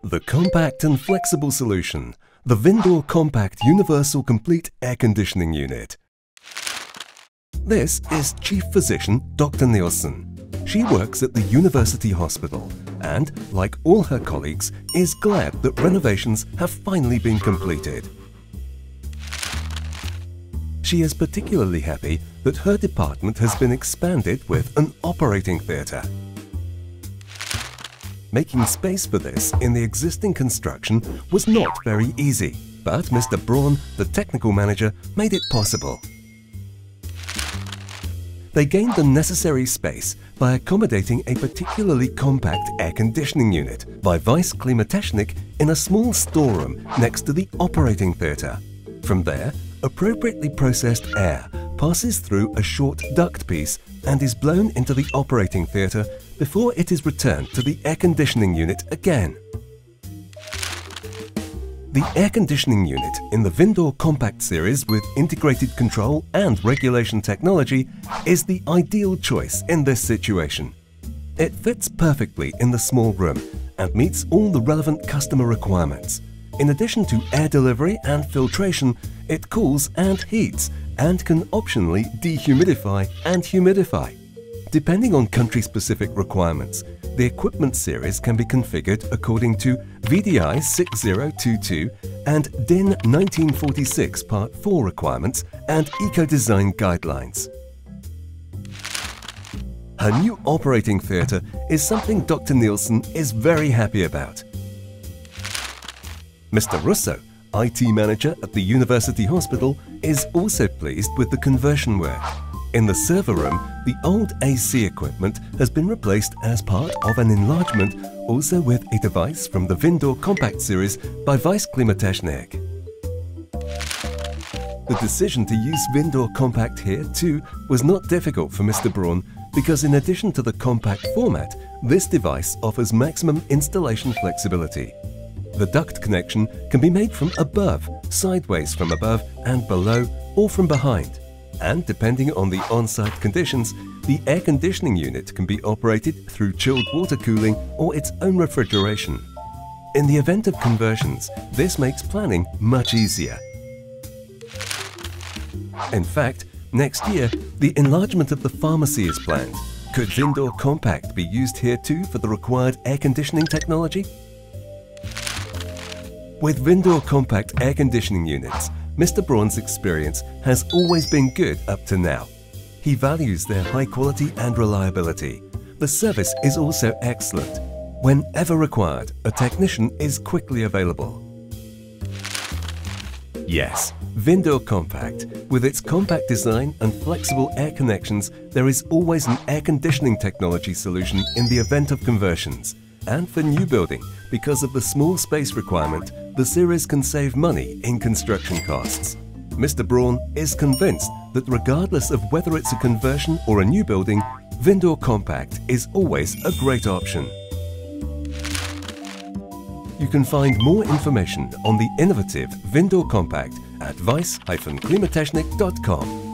The compact and flexible solution, the Vindor Compact Universal Complete Air Conditioning Unit. This is Chief Physician Dr. Nielsen. She works at the University Hospital and, like all her colleagues, is glad that renovations have finally been completed. She is particularly happy that her department has been expanded with an operating theatre. Making space for this in the existing construction was not very easy, but Mr. Braun, the technical manager, made it possible. They gained the necessary space by accommodating a particularly compact air conditioning unit by Weiss Klimatechnik in a small storeroom next to the operating theatre. From there, appropriately processed air passes through a short duct piece and is blown into the operating theatre before it is returned to the air conditioning unit again. The air conditioning unit in the Vindor Compact series with integrated control and regulation technology is the ideal choice in this situation. It fits perfectly in the small room and meets all the relevant customer requirements. In addition to air delivery and filtration, it cools and heats and can optionally dehumidify and humidify. Depending on country-specific requirements, the equipment series can be configured according to VDI 6022 and DIN 1946 Part 4 requirements and eco-design guidelines. Her new operating theatre is something Dr. Nielsen is very happy about. Mr. Russo, IT manager at the University Hospital, is also pleased with the conversion work. In the server room, the old AC equipment has been replaced as part of an enlargement, also with a device from the Vindor Compact series by Weiss Klimatechnik. The decision to use Vindor Compact here too was not difficult for Mr. Braun because in addition to the compact format, this device offers maximum installation flexibility. The duct connection can be made from above, sideways from above and below, or from behind. And depending on the on-site conditions, the air conditioning unit can be operated through chilled water cooling or its own refrigeration. In the event of conversions, this makes planning much easier. In fact, next year, the enlargement of the pharmacy is planned. Could Vindor Compact be used here too for the required air conditioning technology? With Vindor Compact air conditioning units, Mr. Braun's experience has always been good up to now. He values their high quality and reliability. The service is also excellent. Whenever required, a technician is quickly available. Yes, Vindor Compact. With its compact design and flexible air connections, there is always an air conditioning technology solution in the event of conversions. And for new building, because of the small space requirement, the series can save money in construction costs. Mr. Braun is convinced that regardless of whether it's a conversion or a new building, Vindor Compact is always a great option. You can find more information on the innovative Vindor Compact at weiss-klimatechnik.com.